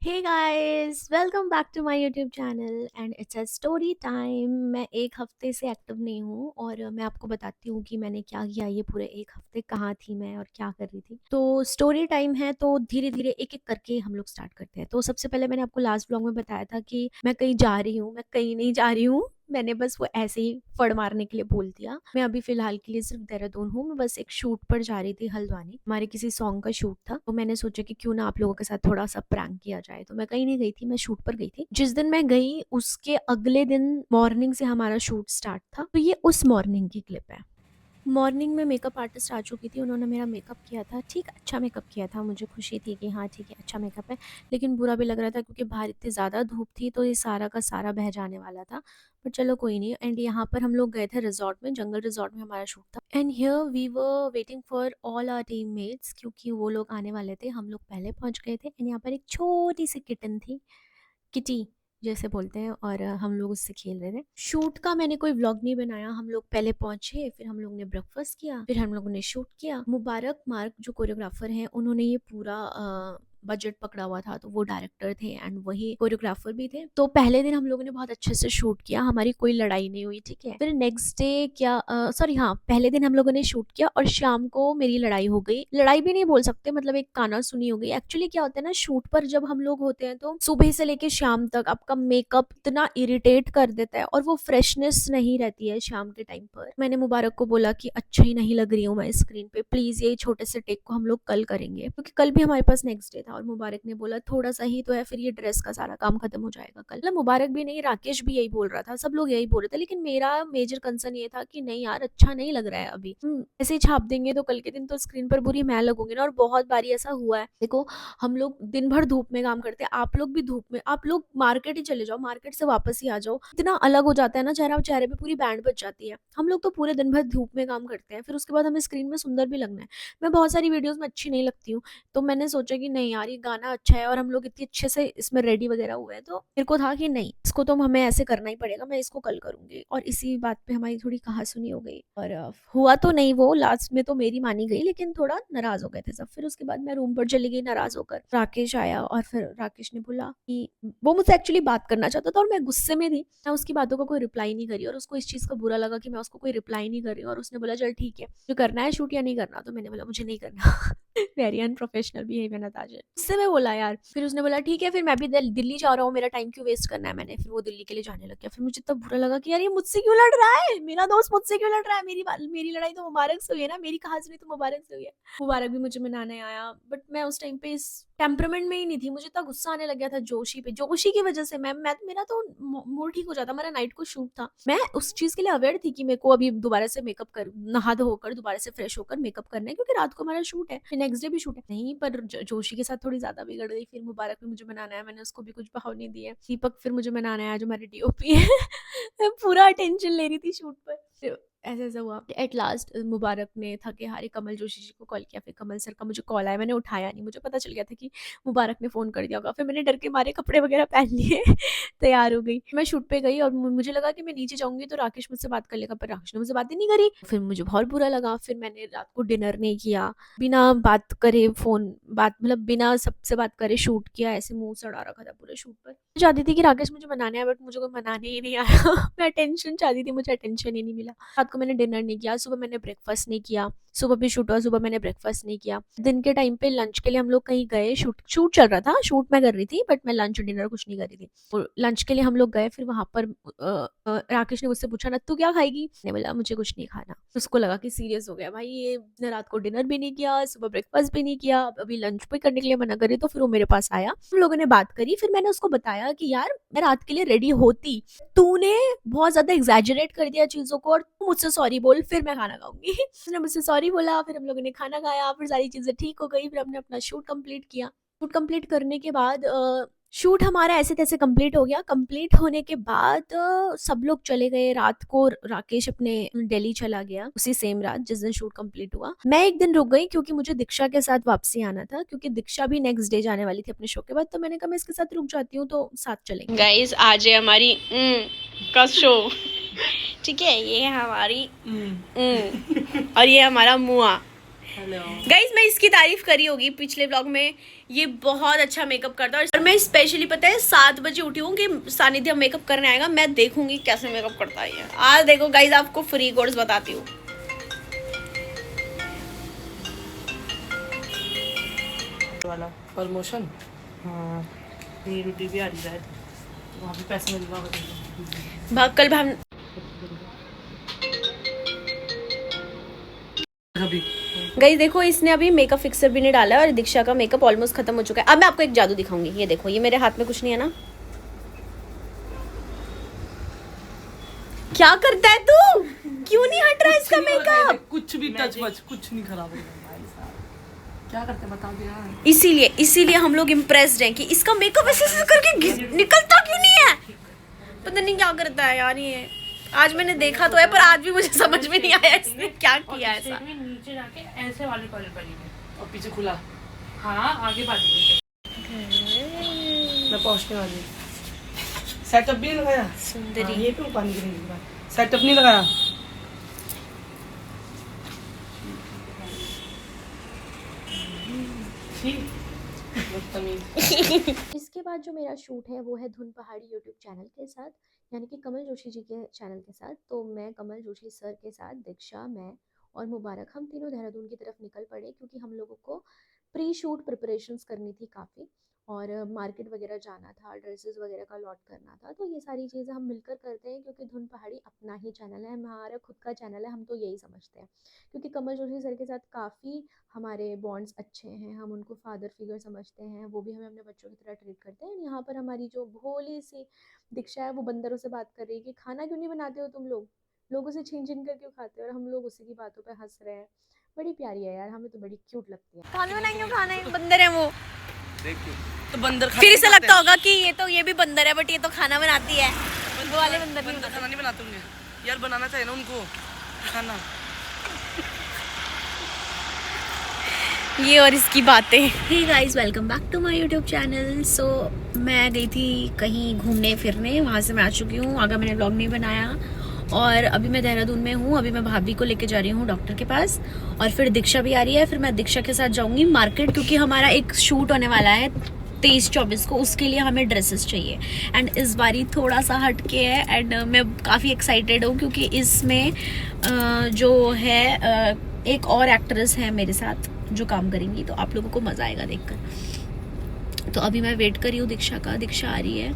Hey guys, welcome back to my YouTube channel and it's a story time. मैं एक हफ्ते से active नहीं हूँ और मैं आपको बताती हूँ कि मैंने क्या किया। ये पूरे एक हफ्ते कहाँ थी मैं और क्या कर रही थी। तो स्टोरी टाइम है, तो धीरे धीरे एक एक करके हम लोग स्टार्ट करते हैं। तो सबसे पहले मैंने आपको लास्ट ब्लॉग में बताया था कि मैं कहीं जा रही हूँ। मैं कहीं नहीं जा रही हूँ, मैंने बस वो ऐसे ही फड़ मारने के लिए बोल दिया। मैं अभी फिलहाल के लिए सिर्फ देहरादून हूँ। मैं बस एक शूट पर जा रही थी, हल्द्वानी। हमारे किसी सॉन्ग का शूट था, तो मैंने सोचा कि क्यों ना आप लोगों के साथ थोड़ा सा प्रैंक किया जाए। तो मैं कहीं नहीं गई थी, मैं शूट पर गई थी। जिस दिन मैं गई उसके अगले दिन मॉर्निंग से हमारा शूट स्टार्ट था। तो ये उस मॉर्निंग की क्लिप है। मॉर्निंग में मेकअप आर्टिस्ट आ चुकी थी, उन्होंने मेरा मेकअप किया था। ठीक, अच्छा मेकअप किया था। मुझे खुशी थी कि हाँ ठीक है, अच्छा मेकअप है। लेकिन बुरा भी लग रहा था क्योंकि बाहर इतनी ज़्यादा धूप थी, तो ये सारा का सारा बह जाने वाला था। पर चलो कोई नहीं। एंड यहाँ पर हम लोग गए थे रिजॉर्ट में, जंगल रिजॉर्ट में हमारा शूट था। And here we were waiting for all our teammates, क्योंकि वो लोग आने वाले थे। हम लोग पहले पहुँच गए थे। एंड यहाँ पर एक छोटी सी किटन थी, किटी जैसे बोलते हैं, और हम लोग उससे खेल रहे थे। शूट का मैंने कोई व्लॉग नहीं बनाया। हम लोग पहले पहुंचे, फिर हम लोग ने ब्रेकफास्ट किया, फिर हम लोगों ने शूट किया। मुबारक मार्क जो कोरियोग्राफर हैं, उन्होंने ये पूरा बजट पकड़ा हुआ था, तो वो डायरेक्टर थे एंड वही कोरियोग्राफर भी थे। तो पहले दिन हम लोगों ने बहुत अच्छे से शूट किया, हमारी कोई लड़ाई नहीं हुई। ठीक है, फिर नेक्स्ट डे क्या, सॉरी हाँ, पहले दिन हम लोगों ने शूट किया और शाम को मेरी लड़ाई हो गई। लड़ाई भी नहीं बोल सकते, मतलब एक काना सुनी हो गई। एक्चुअली क्या होता है ना, शूट पर जब हम लोग होते हैं तो सुबह से लेके शाम तक आपका मेकअप इतना इरिटेट कर देता है और वो फ्रेशनेस नहीं रहती है शाम के टाइम पर। मैंने मुबारक को बोला कि अच्छा ही नहीं लग रही हूँ मैं स्क्रीन पे, प्लीज ये छोटे से टेक को हम लोग कल करेंगे, क्योंकि कल भी हमारे पास नेक्स्ट डे था। और मुबारक ने बोला थोड़ा सा ही तो है, फिर ये ड्रेस का सारा काम खत्म हो जाएगा कल। मतलब मुबारक भी नहीं, राकेश भी यही बोल रहा था, सब लोग यही बोल रहे थे। लेकिन मेरा मेजर कंसर्न ये था कि नहीं यार, अच्छा नहीं लग रहा है अभी। ऐसे ही छाप देंगे तो कल के दिन तो स्क्रीन पर बुरी मैं लगूंगी ना। और बहुत बारी ऐसा हुआ है, देखो हम लोग दिन भर धूप में काम करते हैं, आप लोग भी धूप में, आप लोग मार्केट ही चले जाओ, मार्केट से वापस ही आ जाओ, इतना अलग हो जाता है ना चेहरा। चेहरे पे पूरी बैंड बच जाती है। हम लोग तो पूरे दिन भर धूप में काम करते हैं, फिर उसके बाद हमें स्क्रीन में सुंदर भी लगना है। मैं बहुत सारी वीडियोस में अच्छी नहीं लगती हूँ, तो मैंने सोचा कि नहीं यार, ये गाना अच्छा है और हम लोग इतनी अच्छे से इसमें रेडी वगैरह हुए हैं, तो मेरे को था कि नहीं, इसको तो हमें ऐसे करना ही पड़ेगा, मैं इसको कल करूंगी। और इसी बात पे हमारी थोड़ी कहासुनी हो गई और हुआ तो नहीं, वो लास्ट में तो मेरी मानी गई, लेकिन थोड़ा नाराज हो गए थे सब। फिर उसके बाद मैं रूम पर चली गई नाराज होकर। राकेश आया और फिर राकेश ने बोला कि वो मुझसे एक्चुअली बात करना चाहता था और मैं गुस्से में थी, मैं उसकी बातों का कोई रिप्लाई नहीं करी। और उसको इस चीज का बुरा लगा कि मैं उसको कोई रिप्लाई नहीं कर रही हूँ। और उसने बोला चल ठीक है, जो करना है शूट या नहीं करना। तो मैंने बोला मुझे नहीं करना। वेरी अनप्रोफेशनल बिहेवियर नताजा, उससे मैं बोला यार। फिर उसने बोला ठीक है, फिर मैं भी दिल्ली जा रहा हूँ, मेरा टाइम क्यों वेस्ट करना है। मैंने फिर वो दिल्ली के लिए जाने लग गया। फिर मुझे इतना बुरा लगा कि यार ये मुझसे क्यों लड़ रहा है, मेरा दोस्त मुझसे क्यों लड़ रहा है। मेरी लड़ाई तो मुबारक से हुई है ना, मेरी कहा सुनी तो मुबारक से हुई है। मुबारक भी मुझे मनाने आया, बट मैं उस टाइम पे इस टेम्परामेंट में ही नहीं थी। मुझे इतना गुस्सा आने लग गया था जोशी पे, जोशी की वजह से मैं मेरा तो मूड ठीक हो जाता। मेरा नाइट को शूट था, मैं उस चीज के लिए अवेयर थी कि मेरे को अभी दोबारा से मेकअप कर, नहा धोकर दोबारा से फ्रेश होकर मेकअप करना है, क्योंकि रात को हमारा शूट है, फिर नेक्स्ट डे भी शूट है। नहीं, पर जोशी के साथ थोड़ी ज्यादा बिगड़ गई। फिर मुबारक भी मुझे मनाना है, मैंने उसको भी कुछ भाव नहीं दिया। दीपक फिर मुझे मनाना है, जो हमारे डीओपी है। मैं पूरा अटेंशन ले रही थी शूट पर। फिर ऐसा ऐसा हुआ, एट लास्ट मुबारक ने थके हारे कमल जोशी जी को कॉल किया। फिर कमल सर का मुझे कॉल आया, मैंने उठाया नहीं, मुझे पता चल गया था कि मुबारक ने फ़ोन कर दिया होगा। फिर मैंने डर के मारे कपड़े वगैरह पहन लिए, तैयार हो गई। मैं शूट पे गई और मुझे लगा कि मैं नीचे जाऊंगी तो राकेश मुझसे बात कर लेगा, पर राकेश ने मुझसे बात ही नहीं करी। फिर मुझे बहुत बुरा लगा। फिर मैंने रात को डिनर नहीं किया, बिना बात करे फोन, बात मतलब बिना सबसे बात करे शूट किया। ऐसे मुंह सड़ा रखा था पूरे शूट पर। मैं चाहती थी कि राकेश मुझे मनाने आए, बट मुझे कोई मनाने ही नहीं आया। मैं अटेंशन चाहती थी, मुझे अटेंशन ही नहीं मिला। रात को मैंने डिनर नहीं किया, सुबह मैंने ब्रेकफास्ट नहीं किया। सुबह भी शूट हुआ, सुबह मैंने ब्रेकफास्ट नहीं किया। दिन के टाइम पे लंच के लिए हम लोग कहीं गए, शूट शूट चल रहा था, शूट मैं कर रही थी, बट मैं लंच डिनर कुछ नहीं कर रही थी। और लंच के लिए हम लोग गए, फिर वहां पर राकेश ने मुझसे पूछा ना तू क्या खाएगी। मैंने बोला मुझे कुछ नहीं खाना। उसको लगा कि सीरियस हो गया भाई, ये इसने रात को डिनर भी नहीं किया, सुबह ब्रेकफास्ट भी नहीं किया, अभी लंच भी करने के लिए मना करी। तो फिर वो मेरे पास आया, हम लोगों ने बात करी। फिर मैंने उसको बताया कि यार मैं रात के लिए रेडी होती, तूने बहुत ज्यादा एग्जैजरेट कर दिया चीजों को, और तू मुझसे सॉरी बोल, फिर मैं खाना खाऊंगी। उसने मुझसे सॉरी बोला, फिर हम लोगों ने खाना खाया, फिर सारी चीजें ठीक हो गई। फिर हमने अपना शूट कंप्लीट किया। शूट कंप्लीट करने के बाद शूट हमारा ऐसे तैसे कंप्लीट हो गया। कंप्लीट होने के बाद सब लोग चले गए। रात को राकेश अपने दिल्ली चला गया, उसी सेम रात जिस दिन शूट कंप्लीट हुआ। मैं एक दिन रुक गई क्योंकि मुझे दीक्षा के साथ वापसी आना था, क्योंकि दीक्षा भी नेक्स्ट डे जाने वाली थी अपने शो के बाद। तो मैंने कहा मैं इसके साथ रुक जाती हूँ, तो साथ चलेंगे। गाइस आज है हमारी का शो। ठीक है, ये है हमारी और ये हमारा मुआ। गाइज मैं इसकी तारीफ करी होगी पिछले व्लॉग में, ये बहुत अच्छा मेकअप करता है। और मैं स्पेशली पता है 7 बजे उठी हूँ कि सानिध्य मेकअप करने आएगा, मैं देखूंगी कैसे मेकअप करता है। आज देखो गाइज, आपको फ्री कोर्स बताती हूँ। वाला प्रमोशन, हाँ ये ड्यूटी भी आ रही है, वहाँ भी पैसे मिलवा भाग कल हम कभी। गाइस देखो, इसने अभी मेकअप फिक्सर भी नहीं डाला है और दीक्षा का मेकअप ऑलमोस्ट खत्म हो चुका है। अब मैं आपको एक जादू दिखाऊंगी, ये देखो, ये मेरे हाथ में कुछ नहीं है ना। क्या करता है तू? क्यों नहीं हट रहा इसका मेकअप? कुछ भी टच वच कुछ नहीं खराब होगा भाई साहब, क्या करते हैं बता दिया। इसीलिए हम लोग इम्प्रेस्ड हैं कि इसका मेकअप ऐसे करके निकलता क्यों नहीं है। पता नहीं क्या करता है यार ये। आज मैंने देखा तो है, पर आज भी मुझे समझ में नहीं आया इसने क्या किया ऐसा। नीचे जाके ऐसे वाले कॉलर पर और पीछे खुला, हाँ आगे बाजू मैं पहुंचने वाली। सेटअप भी नहीं लगाया सुंदरी। हाँ, ये पे पानी गिरेगी बार। सेटअप नहीं लगाया। इसके बाद जो मेरा शूट है वो है धुन पहाड़ी यूट्यूब चैनल के साथ, यानी कि कमल जोशी जी के चैनल के साथ। तो मैं कमल जोशी सर के साथ, दीक्षा, मैं और मुबारक, हम तीनों देहरादून की तरफ निकल पड़े क्योंकि हम लोगों को प्री शूट प्रिपरेशंस करनी थी काफ़ी, और मार्केट वगैरह जाना था, ड्रेसेस वगैरह का लॉट करना था। तो ये सारी चीज़ें हम मिलकर करते हैं क्योंकि धुन पहाड़ी अपना ही चैनल है, हमारा खुद का चैनल है, हम तो यही समझते हैं। क्योंकि कमल जोशी सर के साथ काफ़ी हमारे बॉन्ड्स अच्छे हैं, हम उनको फादर फिगर समझते हैं, वो भी हमें अपने बच्चों की तरह ट्रीट करते हैं। यहाँ पर हमारी जो भोली सी दीक्षा है वो बंदरों से बात कर रही है कि खाना क्यों नहीं बनाते हो तुम लोग, लोगों से छीन छीन कर क्यों खाते हो, और हम लोग उसी की बातों पे हंस रहे हैं। बड़ी प्यारी है यार, हमें तो बड़ी क्यूट लगती है। कौन बनाएंगे खाने? बंदर है वो। तो बंदर फिर इसे लगता होगा कि ये भी बंदर है, बट ये तो खाना बनाती है। वो वाले बंदर खाना नहीं बनाते होंगे यार, बनाना चाहिए ना उनको खाना। ये और इसकी बातें। Hey guys, welcome back to my YouTube channel. So मैं गई थी कहीं घूमने फिरने, वहाँ से मैं आ चुकी हूँ। आगे मैंने व्लॉग नहीं बनाया और अभी मैं देहरादून में हूँ। अभी मैं भाभी को लेके जा रही हूँ डॉक्टर के पास, और फिर दीक्षा भी आ रही है। फिर मैं दीक्षा के साथ जाऊँगी मार्केट, क्योंकि हमारा एक शूट होने वाला है 23-24 को, उसके लिए हमें ड्रेसेस चाहिए। एंड इस बारी थोड़ा सा हट के है, एंड मैं काफ़ी एक्साइटेड हूँ क्योंकि इसमें जो है एक और एक्ट्रेस है मेरे साथ जो काम करेंगी, तो आप लोगों को मज़ा आएगा देखकर। तो अभी मैं वेट कर रही हूँ दीक्षा का, दीक्षा आ रही है,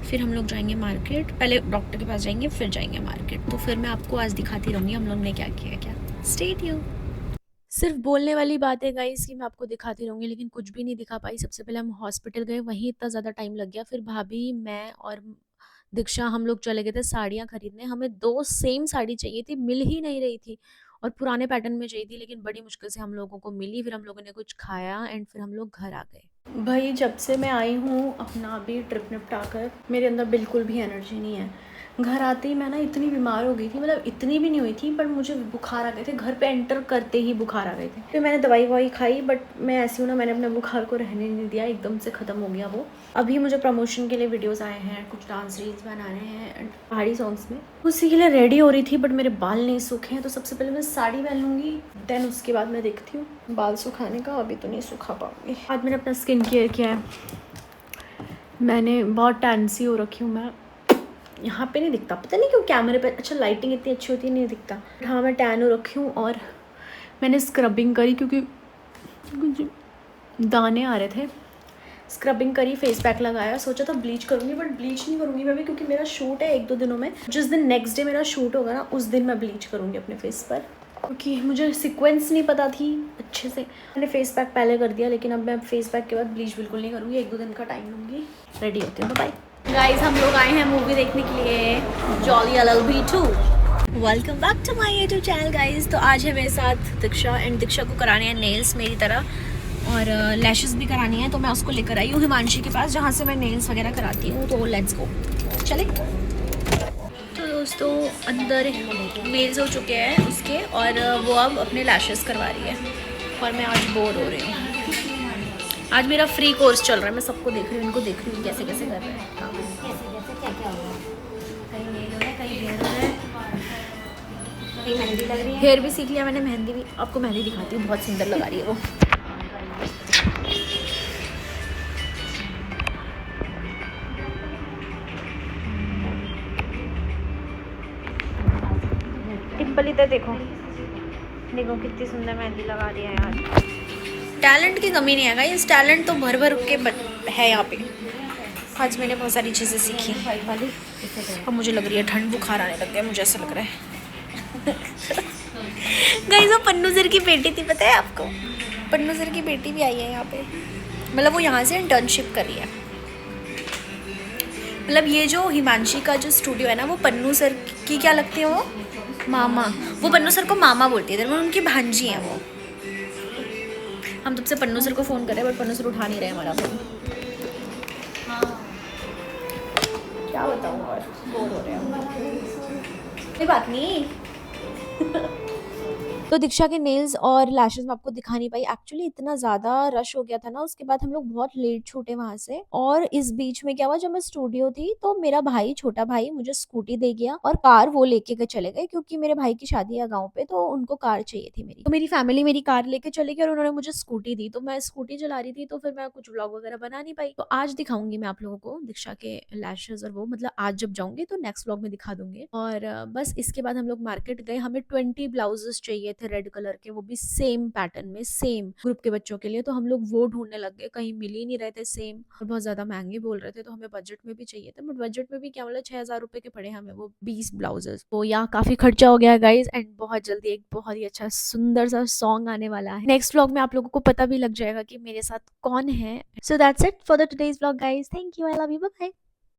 फिर हम लोग जाएंगे मार्केट। पहले डॉक्टर के पास जाएंगे, फिर जाएंगे मार्केट। तो फिर मैं आपको आज दिखाती रहूँगी हम लोग ने क्या किया क्या। Stay tuned. सिर्फ बोलने वाली बात है गाइस कि मैं आपको दिखाती रहूँगी, लेकिन कुछ भी नहीं दिखा पाई। सबसे पहले हम हॉस्पिटल गए, वहीं इतना ज़्यादा टाइम लग गया। फिर भाभी, मैं और दीक्षा हम लोग चले गए थे साड़ियाँ खरीदने। हमें 2 सेम साड़ी चाहिए थी, मिल ही नहीं रही थी, और पुराने पैटर्न में चाहिए थी, लेकिन बड़ी मुश्किल से हम लोगों को मिली। फिर हम लोगों ने कुछ खाया एंड फिर हम लोग घर आ गए। भाई जब से मैं आई हूँ अपना अभी ट्रिप निपटा कर, मेरे अंदर बिल्कुल भी एनर्जी नहीं है। घर आते ही मैं ना इतनी बीमार हो गई थी, मतलब इतनी भी नहीं हुई थी, पर मुझे बुखार आ गए थे। घर पे एंटर करते ही बुखार आ गए थे। फिर मैंने दवाई ववाई खाई, बट मैं ऐसी हूँ ना, मैंने अपने बुखार को रहने नहीं दिया, एकदम से ख़त्म हो गया वो। अभी मुझे प्रमोशन के लिए वीडियोस आए हैं, कुछ डांस रील्स बनाने हैं पहाड़ी सॉन्ग्स में, उसी के लिए रेडी हो रही थी, बट मेरे बाल नहीं सूखे हैं। तो सबसे पहले मैं साड़ी पहन लूँगी, देन उसके बाद मैं देखती हूँ बाल सुखाने का। अभी तो नहीं सुखा पाऊँगी। आज मैंने अपना स्किन केयर किया है, मैंने बहुत टैन सी हो रखी हूँ मैं। यहाँ पे नहीं दिखता, पता नहीं क्यों कैमरे पे, अच्छा लाइटिंग इतनी अच्छी होती है नहीं दिखता। हाँ मैं टैन हो रखी हूँ, और मैंने स्क्रबिंग करी क्योंकि मुझे दाने आ रहे थे। स्क्रबिंग करी, फेस पैक लगाया, सोचा था ब्लीच करूँगी, बट ब्लीच नहीं करूँगी मैं भी, क्योंकि मेरा शूट है 1-2 दिनों में। जिस दिन नेक्स्ट डे मेरा शूट होगा ना, उस दिन मैं ब्लीच करूँगी अपने फेस पर, क्योंकि मुझे सीक्वेंस नहीं पता थी अच्छे से। मैंने फेस पैक पहले कर दिया, लेकिन अब मैं फेस पैक के बाद ब्लीच बिल्कुल नहीं करूँगी, 1-2 दिन का टाइम लूँगी। रेडी होती हूँ, बाय गाइस। हम लोग आए हैं मूवी देखने के लिए, jolly LLB 2। Welcome back to my YouTube channel guys. तो आज है मेरे साथ दीक्षा, एंड दीक्षा को कराने हैं नेल्स मेरी तरह, और लैशेस भी करानी है। तो मैं उसको लेकर आई हूँ हिमांशी के पास, जहाँ से मैं नेल्स वगैरह कराती हूँ। तो लेट्स गो, चले। तो दोस्तों अंदर मेल्स हो चुके हैं उसके, और वो अब अपने लैशेस करवा रही है, और मैं आज बोर हो रही हूँ। आज मेरा फ्री कोर्स चल रहा है, मैं सबको देख रही हूँ, इनको देख रही हूँ कैसे कैसे कर रहे हैं। कहीं नेल हो रहा है, कहीं हेयर हो रहा है। मेहंदी लग रही है, हेयर भी सीख लिया मैंने, मेहंदी भी। आपको मेहंदी दिखाती हूँ, बहुत सुंदर लगा रही है वो। टिम्पल इधर देखो, देखो कितनी सुंदर मेहंदी लगा रही है यार। टैलेंट की कमी नहीं है गाइस, टैलेंट तो भर भर के है यहाँ पे। आज मैंने बहुत सारी चीज़ें सीखी। अब मुझे लग रही है ठंड, बुखार आने लग गया मुझे, ऐसा लग रहा है। गाइस वो पन्नू सर की बेटी थी, पता है आपको? पन्नू सर की बेटी भी आई है यहाँ पे, मतलब वो यहाँ से इंटर्नशिप कर रही है। मतलब ये जो हिमांशी का जो स्टूडियो है ना, वो पन्नू सर की क्या लगती है, वो मामा। वो पन्नू सर को मामा बोलती है, दरअसल उनकी भांजी हैं वो। हम तब से पन्नू सर को फ़ोन कर रहे हैं बट पन्नू सर उठा नहीं रहे हमारा फ़ोन। क्या बताऊँ, और बोर हो रहे हैं। कोई बात नहीं। तो दीक्षा के नेल्स और लैशेस मैं आपको दिखा नहीं पाई, एक्चुअली इतना ज़्यादा रश हो गया था ना, उसके बाद हम लोग बहुत लेट छूटे वहाँ से। और इस बीच में क्या हुआ, जब मैं स्टूडियो थी तो मेरा भाई, छोटा भाई, मुझे स्कूटी दे गया और कार वो लेके के चले गए, क्योंकि मेरे भाई की शादी है गाँव पे, तो उनको कार चाहिए थी मेरी। तो मेरी फैमिली मेरी कार लेके चली गई और उन्होंने मुझे स्कूटी दी, तो मैं स्कूटी चला रही थी, तो फिर मैं कुछ व्लॉग वगैरह बना नहीं पाई। तो आज दिखाऊंगी मैं आप लोगों को दीक्षा के लैशेस और वो, मतलब आज जब जाऊंगी तो नेक्स्ट व्लॉग में दिखा दूंगी। और बस इसके बाद हम लोग मार्केट गए, हमें 20 ब्लाउजेस चाहिए थे रेड कलर के, वो भी सेम पैटर्न में, सेम ग्रुप के बच्चों के लिए। तो हम लोग वो ढूंढने लग गए, कहीं मिल ही नहीं रहे थे सेम, और बहुत ज्यादा महंगे बोल रहे थे, तो हमें बजट में भी चाहिए थे। बट बजट में भी क्या, मतलब 6,000 रुपए के पड़े हमें वो 20 ब्लाउजेस। तो यहाँ काफी खर्चा हो गया गाइज, एंड बहुत जल्दी एक बहुत ही अच्छा सुंदर सा सॉन्ग आने वाला है। नेक्स्ट व्लॉग में आप लोगों को पता भी लग जाएगा कि मेरे साथ कौन है। So that's it for the today's vlog guys, thank you, I love you, bye bye.